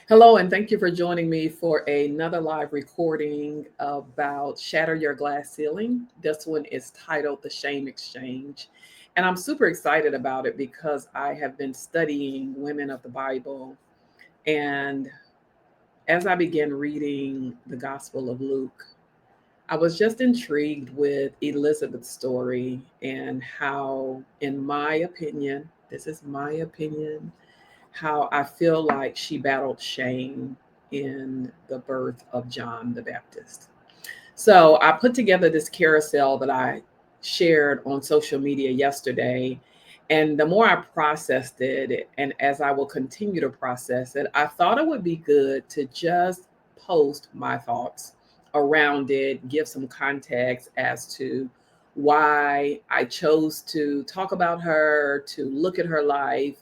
Hello, and thank you for joining me for another live recording about Shatter Your Glass Ceiling. This one is titled The Shame Exchange. And I'm super excited about it because I have been studying women of the Bible. And as I began reading the Gospel of Luke, I was just intrigued with Elizabeth's story and how, in my opinion, this is my opinion, how I feel like she battled shame in the birth of John the Baptist. So I put together this carousel that I shared on social media yesterday. And the more I processed it, and as I will continue to process it, I thought it would be good to just post my thoughts around it, give some context as to why I chose to talk about her, to look at her life,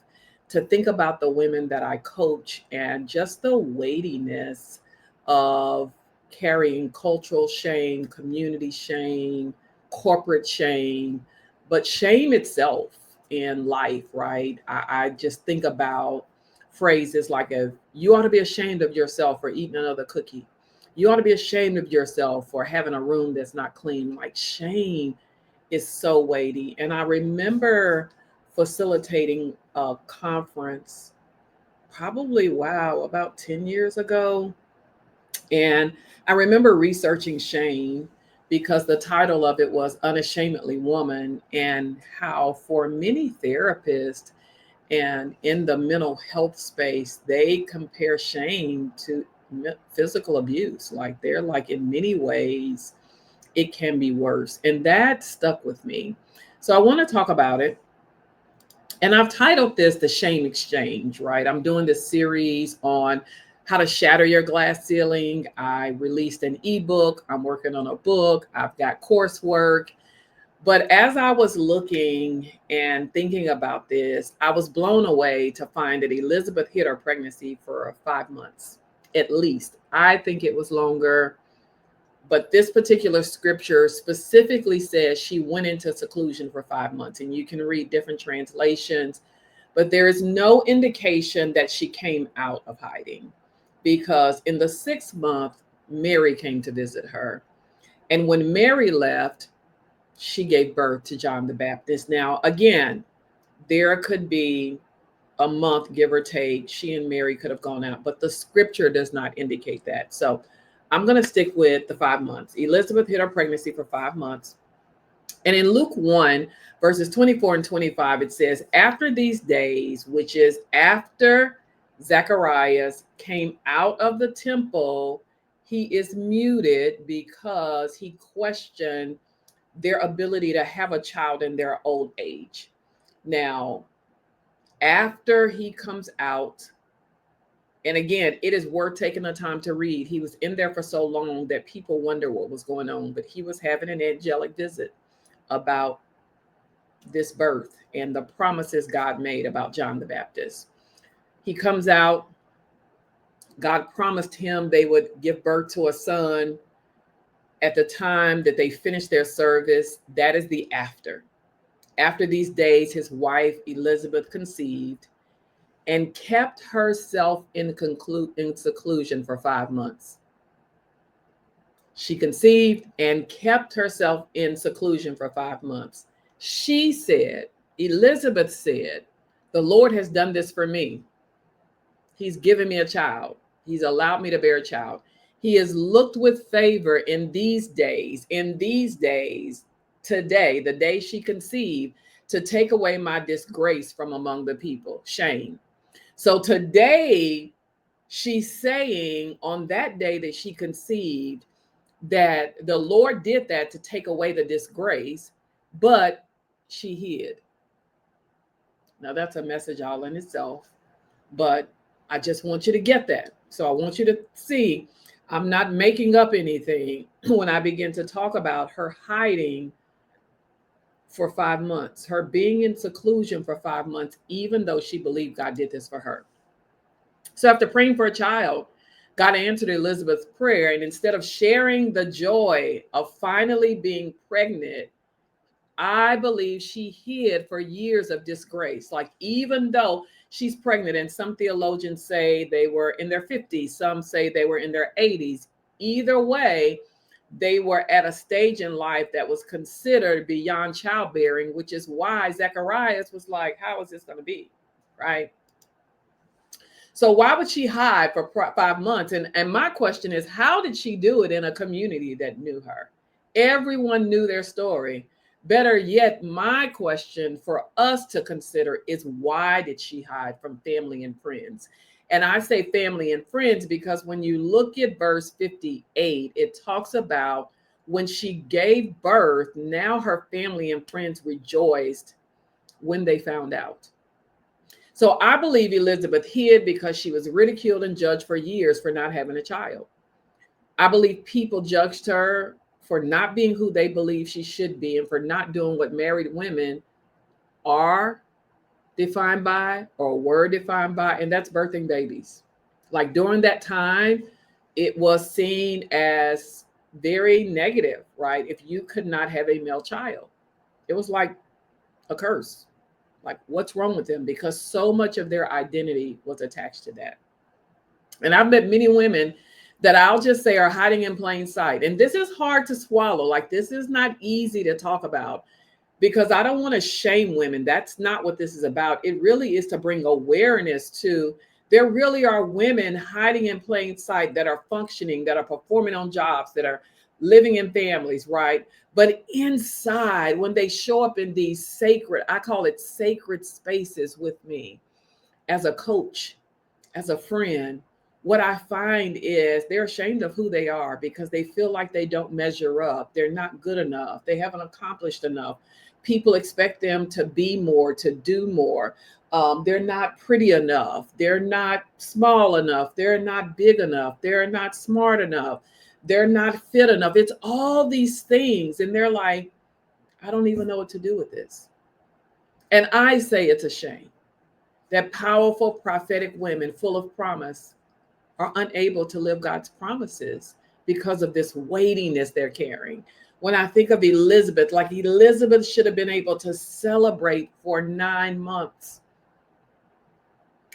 to think about the women that I coach, and just the weightiness of carrying cultural shame, community shame, corporate shame, but shame itself in life, right? I just think about phrases like, if you ought to be ashamed of yourself for eating another cookie. You ought to be ashamed of yourself for having a room that's not clean. Like, shame is so weighty. And I remember facilitating a conference probably, wow, about 10 years ago, and I remember researching shame because the title of it was Unashamedly Woman, and how for many therapists and in the mental health space, they compare shame to physical abuse. Like, they're like, in many ways, it can be worse. And that stuck with me. So I want to talk about it. And I've titled this The Shame Exchange, right? I'm doing this series on how to shatter your glass ceiling. I released an ebook. I'm working on a book. I've got coursework. But as I was looking and thinking about this, I was blown away to find that Elizabeth hid her pregnancy for 5 months, at least. I think it was longer, but this particular scripture specifically says she went into seclusion for 5 months. And you can read different translations, but there is no indication that she came out of hiding, because in the 6th month, Mary came to visit her. And when Mary left, she gave birth to John the Baptist. Now, again, there could be a month, give or take. She and Mary could have gone out, but the scripture does not indicate that. So I'm going to stick with the 5 months. Elizabeth hid her pregnancy for 5 months. And in Luke 1, verses 24 and 25, it says, after these days, which is after Zacharias came out of the temple, he is muted because he questioned their ability to have a child in their old age. Now, after he comes out, and again, it is worth taking the time to read. He was in there for so long that people wonder what was going on, but he was having an angelic visit about this birth and the promises God made about John the Baptist. He comes out. God promised him they would give birth to a son at the time that they finished their service. That is the after. After these days, his wife Elizabeth conceived and kept herself in seclusion for 5 months. She conceived and kept herself in seclusion for 5 months. She said, Elizabeth said, the Lord has done this for me. He's given me a child. He's allowed me to bear a child. He has looked with favor in these days, today, the day she conceived, to take away my disgrace from among the people, shame. So today, she's saying on that day that she conceived, that the Lord did that to take away the disgrace, but she hid. Now, that's a message all in itself, but I just want you to get that. So I want you to see I'm not making up anything when I begin to talk about her hiding for 5 months, her being in seclusion for 5 months, even though she believed God did this for her. So after praying for a child, God answered Elizabeth's prayer. And instead of sharing the joy of finally being pregnant, I believe she hid for years of disgrace. Like, even though she's pregnant. And some theologians say they were in their 50s, some say they were in their 80s. Either way, they were at a stage in life that was considered beyond childbearing, which is why Zacharias was like, how is this going to be? Right? So why would she hide for 5 months? And my question is, how did she do it in a community that knew her? Everyone knew their story. Better yet, my question for us to consider is, why did she hide from family and friends? And I say family and friends because when you look at verse 58, it talks about when she gave birth, now her family and friends rejoiced when they found out. So I believe Elizabeth hid because she was ridiculed and judged for years for not having a child. I believe people judged her for not being who they believe she should be and for not doing what married women are defined by or were defined by, and that's birthing babies. Like during that time, it was seen as very negative, right? If you could not have a male child, it was like a curse. Like, what's wrong with them? Because so much of their identity was attached to that. And I've met many women that I'll just say are hiding in plain sight. And this is hard to swallow. Like, this is not easy to talk about because I don't want to shame women. That's not what this is about. It really is to bring awareness to there really are women hiding in plain sight that are functioning, that are performing on jobs, that are living in families, right? But inside, when they show up in these sacred, I call it sacred spaces with me as a coach, as a friend, what I find is they're ashamed of who they are because they feel like they don't measure up. They're not good enough. They haven't accomplished enough. People expect them to be more, to do more. They're not pretty enough. They're not small enough. They're not big enough. They're not smart enough. They're not fit enough. It's all these things. And they're like, I don't even know what to do with this. And I say it's a shame that powerful prophetic women full of promise are unable to live God's promises because of this weightiness they're carrying. When I think of Elizabeth, like Elizabeth should have been able to celebrate for 9 months.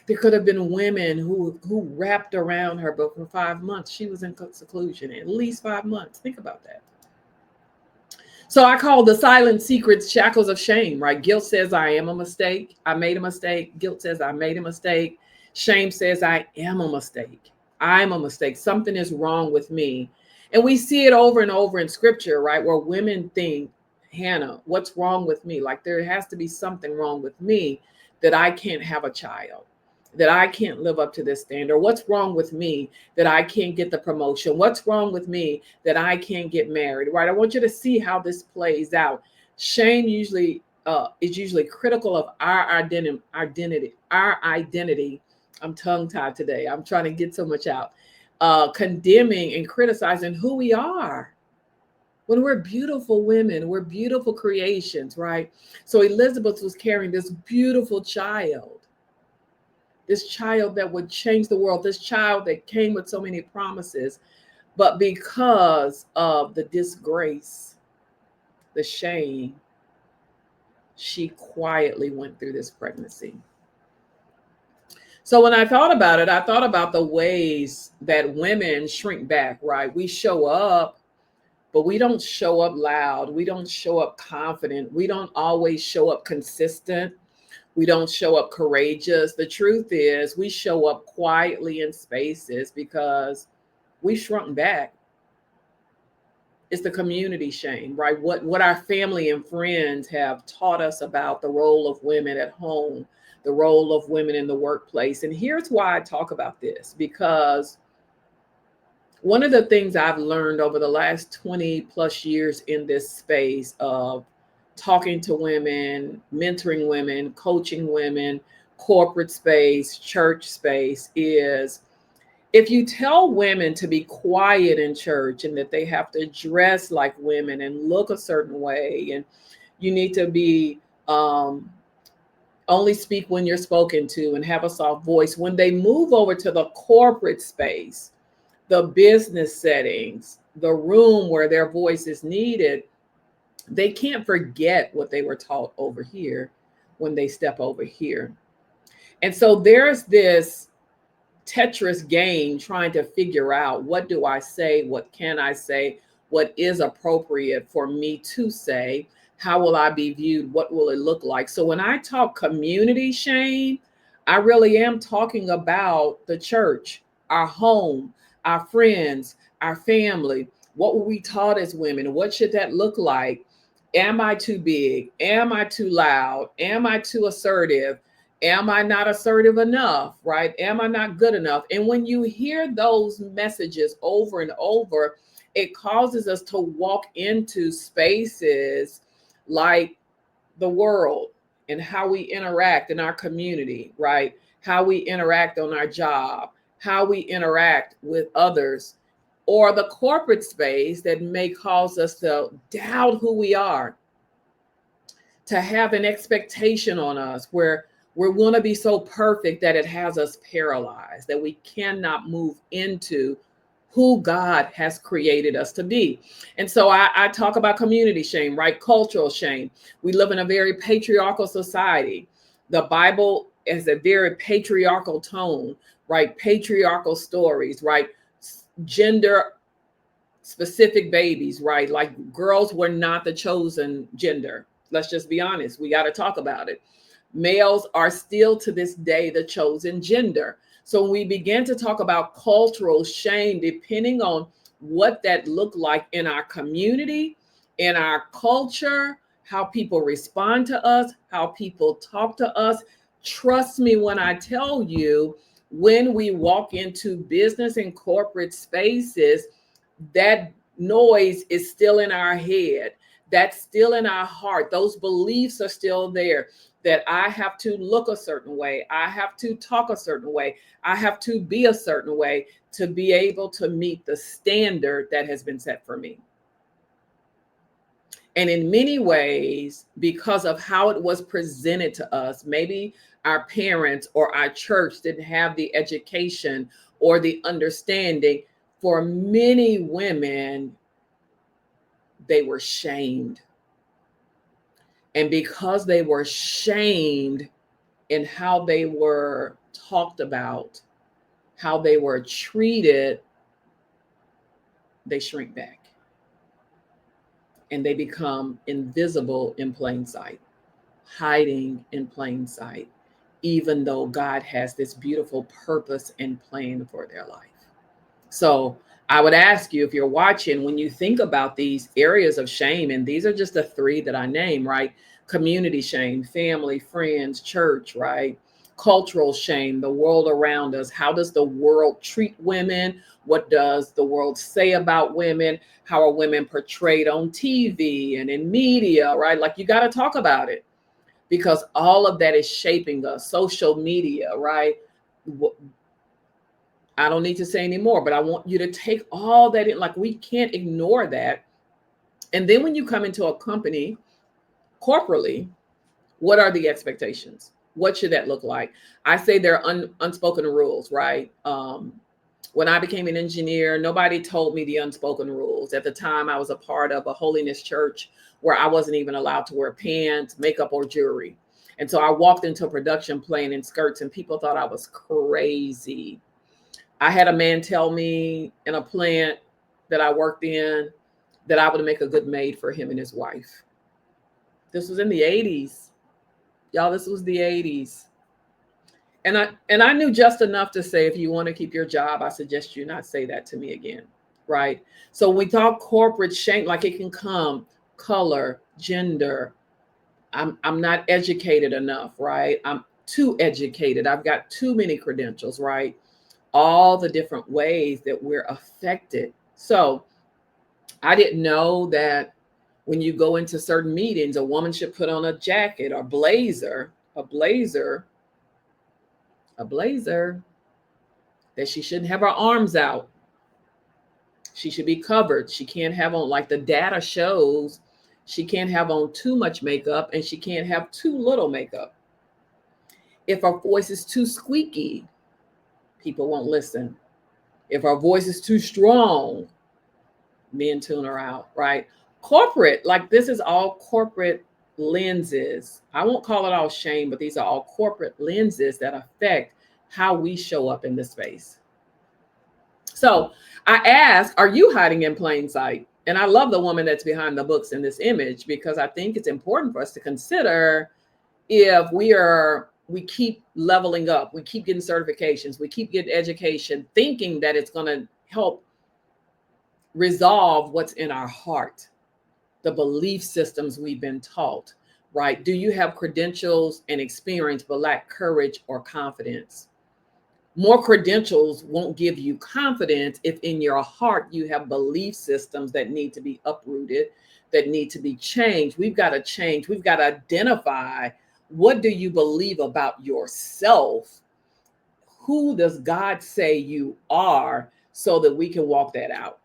There could have been women who wrapped around her, but for 5 months, she was in seclusion, at least 5 months. Think about that. So I call the silent secrets shackles of shame, right? Guilt says I am a mistake. I made a mistake. Guilt says I made a mistake. Shame says I am a mistake. I'm a mistake. Something is wrong with me. And we see it over and over in scripture, right? Where women think, Hannah, what's wrong with me? Like there has to be something wrong with me that I can't have a child, that I can't live up to this standard. What's wrong with me that I can't get the promotion? What's wrong with me that I can't get married, right? I want you to see how this plays out. Shame usually is usually critical of our identity. I'm tongue tied today. I'm trying to get so much out. Condemning and criticizing who we are when we're beautiful women, we're beautiful creations, right? So Elizabeth was carrying this beautiful child, this child that would change the world, this child that came with so many promises. But because of the disgrace, the shame, she quietly went through this pregnancy. So when I thought about it, I thought about the ways that women shrink back, right? We show up, but we don't show up loud. We don't show up confident. We don't always show up consistent. We don't show up courageous. The truth is, we show up quietly in spaces because we shrunk back. It's the community shame, right? What our family and friends have taught us about the role of women at home, the role of women in the workplace. And here's why I talk about this, because one of the things I've learned over the last 20 plus years in this space of talking to women, mentoring women, coaching women, corporate space, church space is if you tell women to be quiet in church and that they have to dress like women and look a certain way, and you need to be only speak when you're spoken to and have a soft voice, when they move over to the corporate space, the business settings, the room where their voice is needed, they can't forget what they were taught over here when they step over here. And so there's this Tetris game trying to figure out, what do I say? What can I say? What is appropriate for me to say? How will I be viewed? What will it look like? So when I talk community shame, I really am talking about the church, our home, our friends, our family. What were we taught as women? What should that look like? Am I too big? Am I too loud? Am I too assertive? Am I not assertive enough? Right? Am I not good enough? And when you hear those messages over and over, it causes us to walk into spaces like the world and how we interact in our community, right? How we interact on our job, how we interact with others, or the corporate space that may cause us to doubt who we are, to have an expectation on us where we want to be so perfect that it has us paralyzed, that we cannot move into who God has created us to be. And so I talk about community shame, right? Cultural shame. We live in a very patriarchal society. The Bible is a very patriarchal tone, right? Patriarchal stories, right? Gender specific babies, right? Like girls were not the chosen gender. Let's just be honest. We got to talk about it. Males are still to this day the chosen gender. So when we begin to talk about cultural shame, depending on what that looked like in our community, in our culture, how people respond to us, how people talk to us, trust me when I tell you, when we walk into business and corporate spaces, that noise is still in our head. That's still in our heart. Those beliefs are still there, that I have to look a certain way. I have to talk a certain way. I have to be a certain way to be able to meet the standard that has been set for me. And in many ways, because of how it was presented to us, maybe our parents or our church didn't have the education or the understanding. For many women, they were shamed. And because they were shamed in how they were talked about, how they were treated, they shrink back and they become invisible in plain sight, hiding in plain sight, even though God has this beautiful purpose and plan for their life. So I would ask you, if you're watching, when you think about these areas of shame, and these are just the three that I name, right? Community shame, family, friends, church, right? Cultural shame, the world around us. How does the world treat women? What does the world say about women? How are women portrayed on TV and in media, right? Like, you got to talk about it, because all of that is shaping us. Social media, right? I don't need to say anymore, but I want you to take all that in. Like, we can't ignore that. And then when you come into a company corporately, what are the expectations? What should that look like? I say there are unspoken rules, right? When I became an engineer, nobody told me the unspoken rules. At the time, I was a part of a holiness church where I wasn't even allowed to wear pants, makeup, or jewelry. And so I walked into a production plane in skirts, and people thought I was crazy. I had a man tell me in a plant that I worked in that I would make a good maid for him and his wife. This was in the 80s. Y'all, this was the 80s. And I knew just enough to say, if you want to keep your job, I suggest you not say that to me again. Right? So when we talk corporate shame, like, it can come color, gender. I'm not educated enough, right? I'm too educated. I've got too many credentials, right? All the different ways that we're affected. So I didn't know that when you go into certain meetings, a woman should put on a jacket or a blazer, that she shouldn't have her arms out. She should be covered. She can't have on, like the data shows, she can't have on too much makeup and she can't have too little makeup. If her voice is too squeaky, people won't listen. If our voice is too strong, men tune her out, right? Corporate, like, this is all corporate lenses. I won't call it all shame, but these are all corporate lenses that affect how we show up in this space. So I ask, are you hiding in plain sight? And I love the woman that's behind the books in this image, because I think it's important for us to consider if we keep leveling up, we keep getting certifications, we keep getting education, thinking that it's going to help resolve what's in our heart, the belief systems we've been taught, right? Do you have credentials and experience but lack courage or confidence? More credentials won't give you confidence if in your heart you have belief systems that need to be uprooted, that need to be changed. We've got to change. We've got to identify, what do you believe about yourself? Who does God say you are, so that we can walk that out?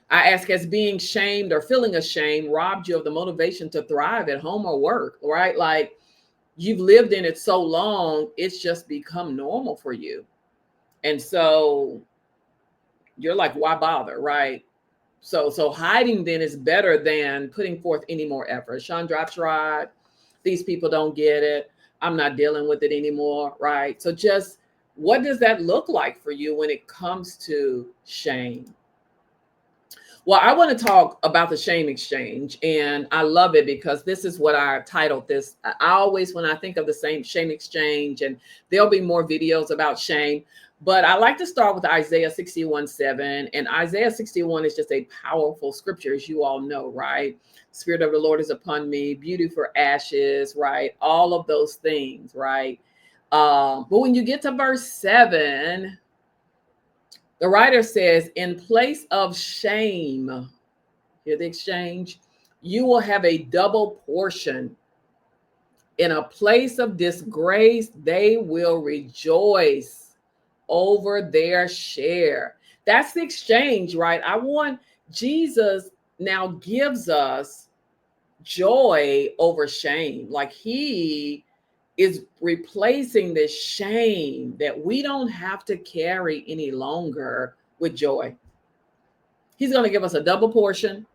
I ask, has being shamed or feeling ashamed robbed you of the motivation to thrive at home or work, right? Like, you've lived in it so long, it's just become normal for you. And so you're like, why bother, right? So hiding then is better than putting forth any more effort. Chandra tried. These people don't get it. I'm not dealing with it anymore, right? So just, what does that look like for you when it comes to shame? Well, I want to talk about the shame exchange, and I love it because this is what I titled this. I always, when I think of the same shame exchange, and there'll be more videos about shame, but I like to start with Isaiah 61:7. And Isaiah 61 is just a powerful scripture, as you all know, right? Spirit of the Lord is upon me, beauty for ashes, right? All of those things, right? But when you get to verse 7, the writer says, in place of shame, hear the exchange, you will have a double portion. In a place of disgrace, they will rejoice over their share. That's the exchange, right? I want, Jesus now gives us joy over shame. Like, he is replacing this shame that we don't have to carry any longer with joy. He's going to give us a double portion,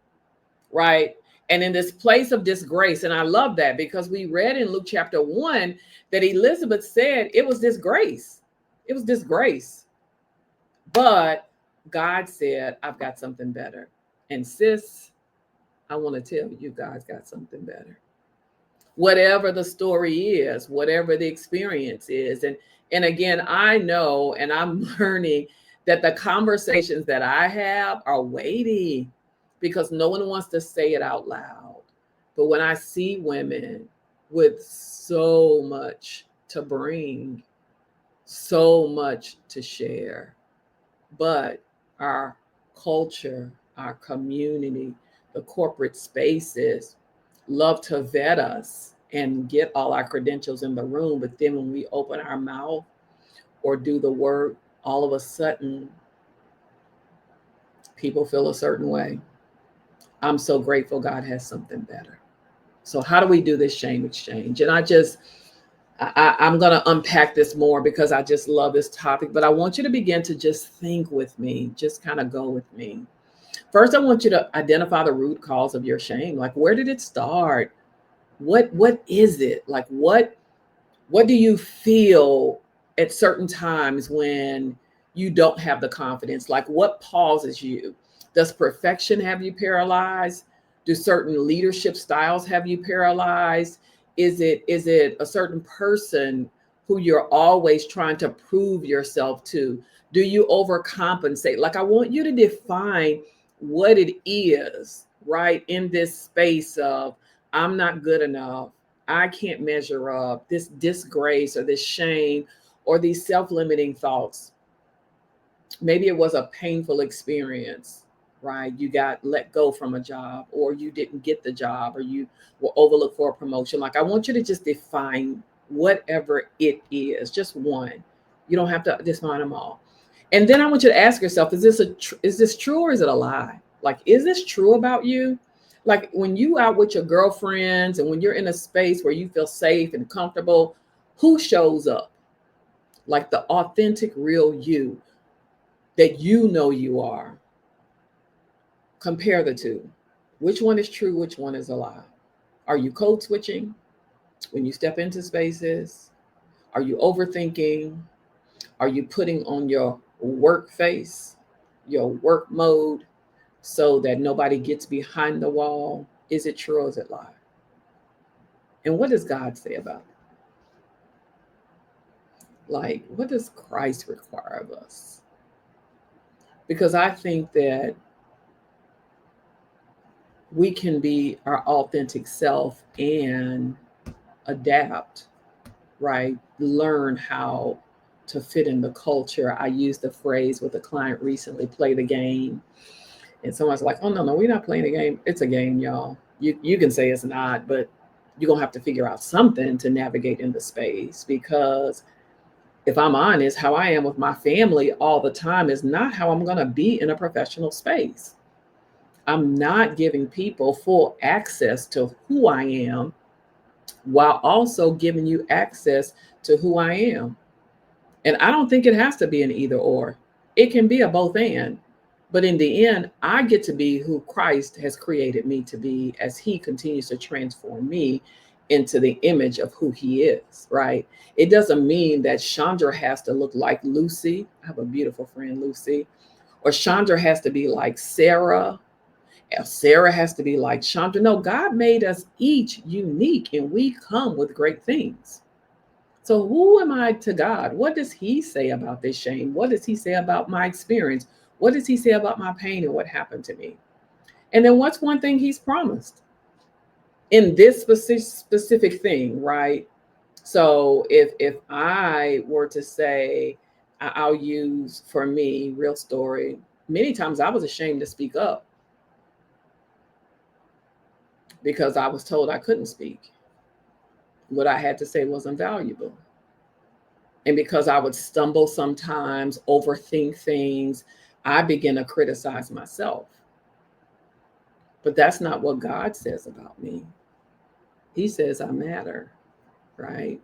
right? And in this place of disgrace, and I love that, because we read in Luke chapter 1 that Elizabeth said it was disgrace. It was disgrace. But God said, I've got something better. And sis, I want to tell you, God's got something better. Whatever the story is, whatever the experience is. And again, I know, and I'm learning that the conversations that I have are weighty, because no one wants to say it out loud. But when I see women with so much to bring, so much to share, but our culture, our community, the corporate spaces love to vet us and get all our credentials in the room. But then when we open our mouth or do the work, all of a sudden, people feel a certain way. I'm so grateful God has something better. So how do we do this shame exchange? And I'm going to unpack this more, because I just love this topic. But I want you to begin to just think with me, just kind of go with me. First, I want you to identify the root cause of your shame. Like, where did it start? What is it? Like, what do you feel at certain times when you don't have the confidence? Like, what pauses you? Does perfection have you paralyzed? Do certain leadership styles have you paralyzed? Is it a certain person who you're always trying to prove yourself to? Do you overcompensate? Like, I want you to define what it is, right? In this space of, I'm not good enough, I can't measure up, this disgrace or this shame or these self-limiting thoughts. Maybe it was a painful experience, right? You got let go from a job, or you didn't get the job, or you were overlooked for a promotion. Like, I want you to just define whatever it is, just one. You don't have to define them all. And then I want you to ask yourself, is this true, or is it a lie? Like, is this true about you? Like, when you out with your girlfriends and when you're in a space where you feel safe and comfortable, who shows up? Like, the authentic, real you that you know you are. Compare the two. Which one is true? Which one is a lie? Are you code switching when you step into spaces? Are you overthinking? Are you putting on your work face, your work mode, so that nobody gets behind the wall? Is it true or is it lie? And what does God say about it? Like, what does Christ require of us? Because I think that we can be our authentic self and adapt, right? Learn how to fit in the culture. I used the phrase with a client recently, play the game. And someone's like, oh, no, no, we're not playing a game. It's a game, y'all. You can say it's not, but you're going to have to figure out something to navigate in the space. Because if I'm honest, how I am with my family all the time is not how I'm going to be in a professional space. I'm not giving people full access to who I am while also giving you access to who I am. And I don't think it has to be an either or. It can be a both and. But in the end, I get to be who Christ has created me to be as he continues to transform me into the image of who he is, right? It doesn't mean that Chandra has to look like Lucy. I have a beautiful friend, Lucy. Or Chandra has to be like Sarah. Or Sarah has to be like Chandra. No, God made us each unique and we come with great things. So who am I to God? What does he say about this shame? What does he say about my experience? What does he say about my pain and what happened to me? And then what's one thing he's promised in this specific thing, right? So if I were to say, I'll use for me, real story, many times I was ashamed to speak up because I was told I couldn't speak. What I had to say wasn't valuable. And because I would stumble sometimes, overthink things, I begin to criticize myself. But that's not what God says about me. He says I matter, right?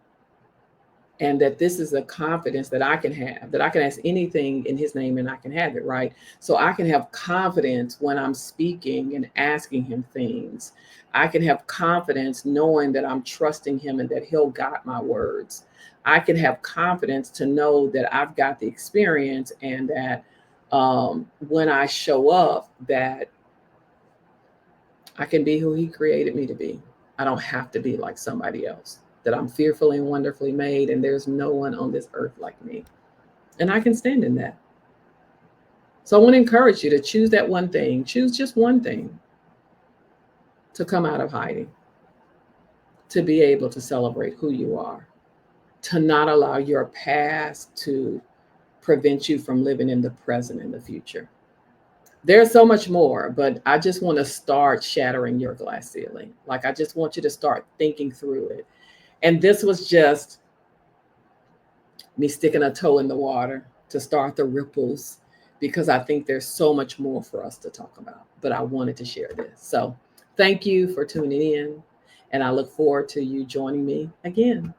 And that this is a confidence that I can have, that I can ask anything in his name and I can have it, right? So I can have confidence when I'm speaking and asking him things. I can have confidence knowing that I'm trusting him and that he'll guide my words. I can have confidence to know that I've got the experience and that when I show up, that I can be who he created me to be. I don't have to be like somebody else. That I'm fearfully and wonderfully made, and there's no one on this earth like me. And I can stand in that. So I want to encourage you to choose that one thing. Choose just one thing to come out of hiding, to be able to celebrate who you are, to not allow your past to prevent you from living in the present and the future. There's so much more, but I just want to start shattering your glass ceiling. Like, I just want you to start thinking through it. And this was just me sticking a toe in the water to start the ripples because I think there's so much more for us to talk about. But I wanted to share this. So thank you for tuning in. And I look forward to you joining me again.